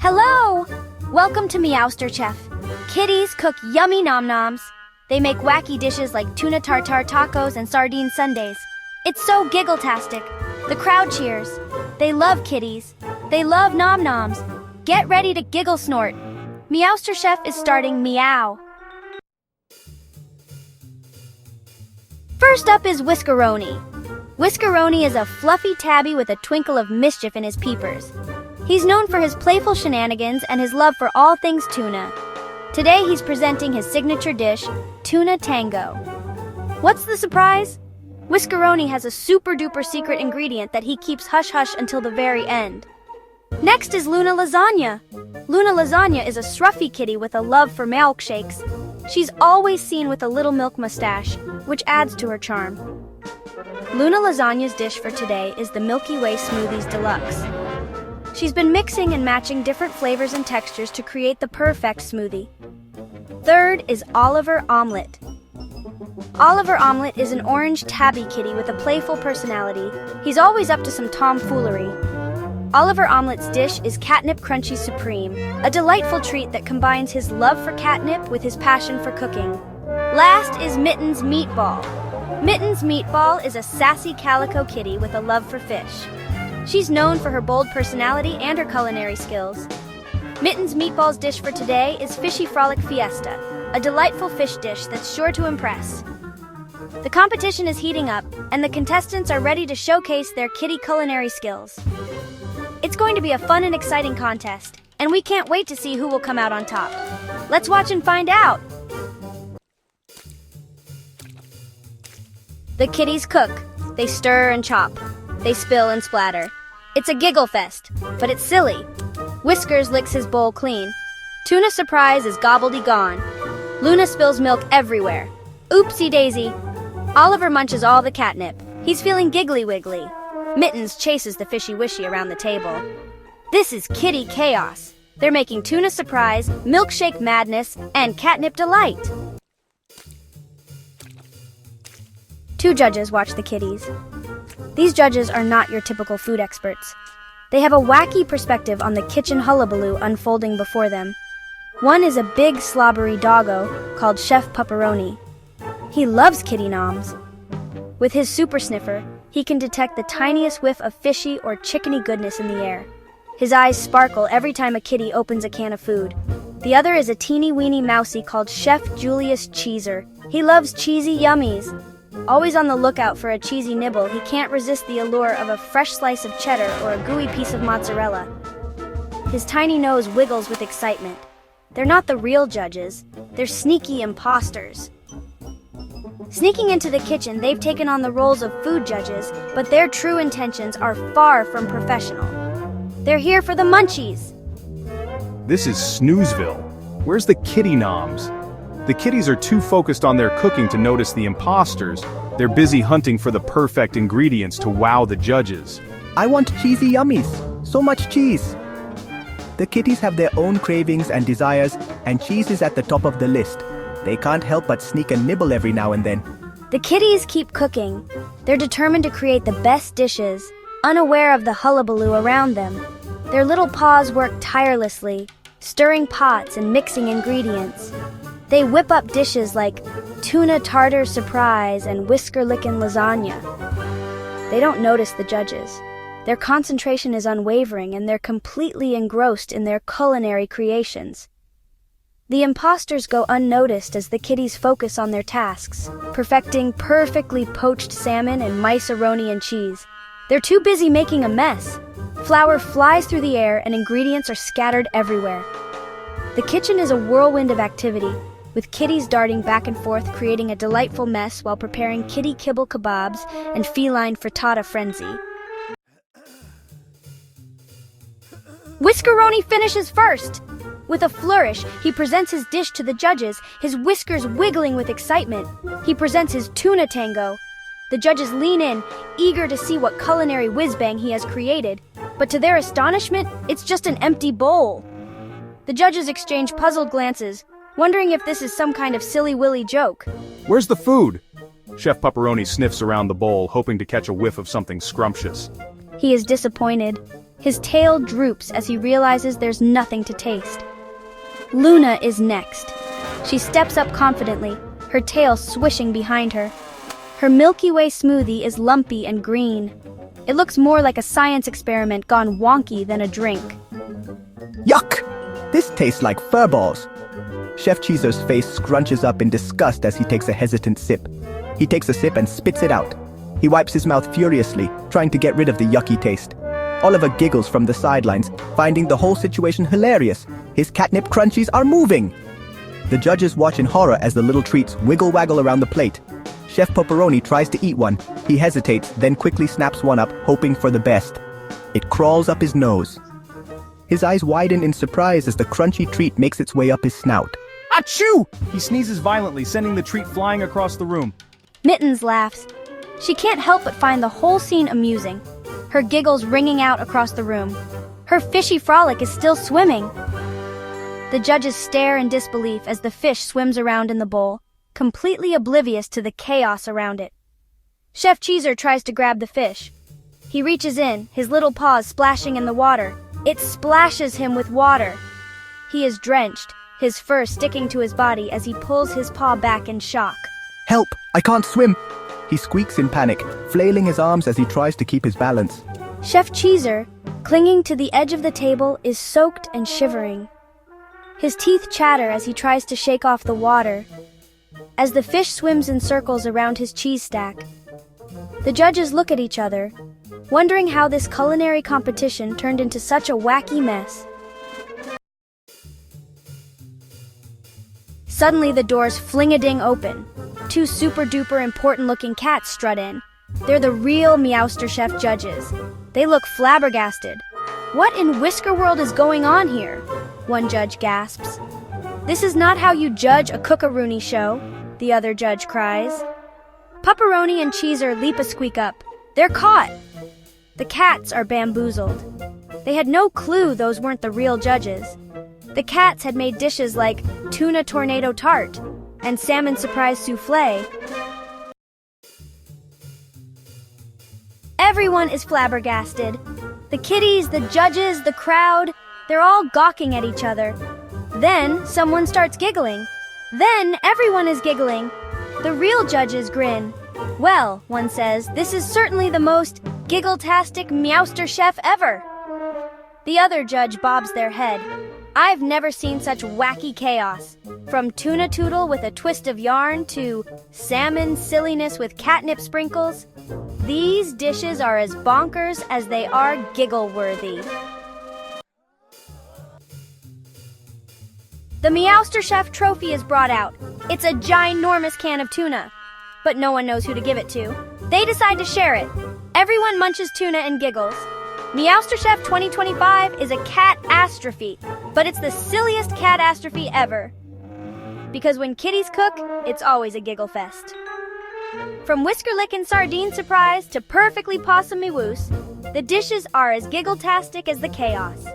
Hello! Welcome to Meowsterchef. Kitties cook yummy nom-noms. They make wacky dishes like tuna tartare tacos and sardine sundaes. It's so giggle-tastic. The crowd cheers. They love kitties. They love nom-noms. Get ready to giggle snort. Meowsterchef is starting meow. First up is Whiskeroni. Whiskeroni is a fluffy tabby with a twinkle of mischief in his peepers. He's known for his playful shenanigans and his love for all things tuna. Today he's presenting his signature dish, tuna tango. What's the surprise? Whiskeroni has a super-duper secret ingredient that he keeps hush-hush until the very end. Next is Luna Lasagna. Luna Lasagna is a scruffy kitty with a love for milkshakes. She's always seen with a little milk mustache, which adds to her charm. Luna Lasagna's dish for today is the Milky Way Smoothies Deluxe. She's been mixing and matching different flavors and textures to create the perfect smoothie. Third is Oliver Omelette. Oliver Omelette is an orange tabby kitty with a playful personality. He's always up to some tomfoolery. Oliver Omelette's dish is Catnip Crunchy Supreme, a delightful treat that combines his love for catnip with his passion for cooking. Last is Mittens Meatball. Mittens Meatball is a sassy calico kitty with a love for fish. She's known for her bold personality and her culinary skills. Mittens Meatball's dish for today is Fishy Frolic Fiesta, a delightful fish dish that's sure to impress. The competition is heating up, and the contestants are ready to showcase their kitty culinary skills. It's going to be a fun and exciting contest, and we can't wait to see who will come out on top. Let's watch and find out! The kitties cook. They stir and chop. They spill and splatter. It's a giggle fest, but it's silly. Whiskers licks his bowl clean. Tuna Surprise is gobbledy-gone. Luna spills milk everywhere. Oopsie daisy. Oliver munches all the catnip. He's feeling giggly-wiggly. Mittens chases the fishy-wishy around the table. This is kitty chaos. They're making Tuna Surprise, milkshake madness, and catnip delight. Two judges watch the kitties. These judges are not your typical food experts. They have a wacky perspective on the kitchen hullabaloo unfolding before them. One is a big slobbery doggo called Chef Pepperoni. He loves kitty noms. With his super sniffer, he can detect the tiniest whiff of fishy or chickeny goodness in the air. His eyes sparkle every time a kitty opens a can of food. The other is a teeny-weeny mousey called Chef Julius Cheeser. He loves cheesy yummies. Always on the lookout for a cheesy nibble, he can't resist the allure of a fresh slice of cheddar or a gooey piece of mozzarella. His tiny nose wiggles with excitement. They're not the real judges. They're sneaky imposters. Sneaking into the kitchen, they've taken on the roles of food judges, but their true intentions are far from professional. They're here for the munchies. This is Snoozeville. Where's the kitty noms? The kitties are too focused on their cooking to notice the imposters. They're busy hunting for the perfect ingredients to wow the judges. I want cheesy yummies. So much cheese. The kitties have their own cravings and desires, and cheese is at the top of the list. They can't help but sneak a nibble every now and then. The kitties keep cooking. They're determined to create the best dishes, unaware of the hullabaloo around them. Their little paws work tirelessly, stirring pots and mixing ingredients. They whip up dishes like tuna tartare surprise and whisker-lickin' lasagna. They don't notice the judges. Their concentration is unwavering and they're completely engrossed in their culinary creations. The imposters go unnoticed as the kitties focus on their tasks, perfecting perfectly poached salmon and mice-a-roni and cheese. They're too busy making a mess. Flour flies through the air and ingredients are scattered everywhere. The kitchen is a whirlwind of activity, with kitties darting back and forth creating a delightful mess while preparing kitty kibble kebabs and feline frittata frenzy. Whiskeroni finishes first! With a flourish, he presents his dish to the judges, his whiskers wiggling with excitement. He presents his tuna tango. The judges lean in, eager to see what culinary whiz-bang he has created, but to their astonishment, it's just an empty bowl. The judges exchange puzzled glances, wondering if this is some kind of silly-willy joke. Where's the food? Chef Pepperoni sniffs around the bowl, hoping to catch a whiff of something scrumptious. He is disappointed. His tail droops as he realizes there's nothing to taste. Luna is next. She steps up confidently, her tail swishing behind her. Her Milky Way smoothie is lumpy and green. It looks more like a science experiment gone wonky than a drink. Yuck! This tastes like furballs. Chef Cheezer's face scrunches up in disgust as he takes a hesitant sip. He takes a sip and spits it out. He wipes his mouth furiously, trying to get rid of the yucky taste. Oliver giggles from the sidelines, finding the whole situation hilarious. His catnip crunchies are moving! The judges watch in horror as the little treats wiggle-waggle around the plate. Chef Pepperoni tries to eat one. He hesitates, then quickly snaps one up, hoping for the best. It crawls up his nose. His eyes widen in surprise as the crunchy treat makes its way up his snout. Achoo! He sneezes violently, sending the treat flying across the room. Mittens laughs. She can't help but find the whole scene amusing, her giggles ringing out across the room. Her fishy frolic is still swimming. The judges stare in disbelief as the fish swims around in the bowl, completely oblivious to the chaos around it. Chef Cheezer tries to grab the fish. He reaches in, his little paws splashing in the water. It splashes him with water. He is drenched, his fur sticking to his body as he pulls his paw back in shock. Help! I can't swim! He squeaks in panic, flailing his arms as he tries to keep his balance. Chef Cheezer, clinging to the edge of the table, is soaked and shivering. His teeth chatter as he tries to shake off the water, as the fish swims in circles around his cheese stack. The judges look at each other, wondering how this culinary competition turned into such a wacky mess. Suddenly the doors fling-a-ding open. Two super-duper important-looking cats strut in. They're the real Meowsterchef judges. They look flabbergasted. What in Whisker World is going on here? One judge gasps. This is not how you judge a cookaroonie show, the other judge cries. Pepperoni and Cheezer leap a squeak up. They're caught! The cats are bamboozled. They had no clue those weren't the real judges. The cats had made dishes like tuna tornado tart and salmon surprise souffle. Everyone is flabbergasted. The kitties, the judges, the crowd, they're all gawking at each other. Then someone starts giggling. Then everyone is giggling. The real judges grin. Well, one says, this is certainly the most giggle-tastic Meowsterchef ever. The other judge bobs their head. I've never seen such wacky chaos. From tuna toodle with a twist of yarn to salmon silliness with catnip sprinkles. These dishes are as bonkers as they are giggle-worthy. The Meowsterchef trophy is brought out. It's a ginormous can of tuna. But no one knows who to give it to. They decide to share it. Everyone munches tuna and giggles. Meowsterchef 2025 is a catastrophe, but it's the silliest catastrophe ever. Because when kitties cook, it's always a giggle fest. From whisker-licking sardine surprise to perfectly possum-y woos, the dishes are as giggle-tastic as the chaos.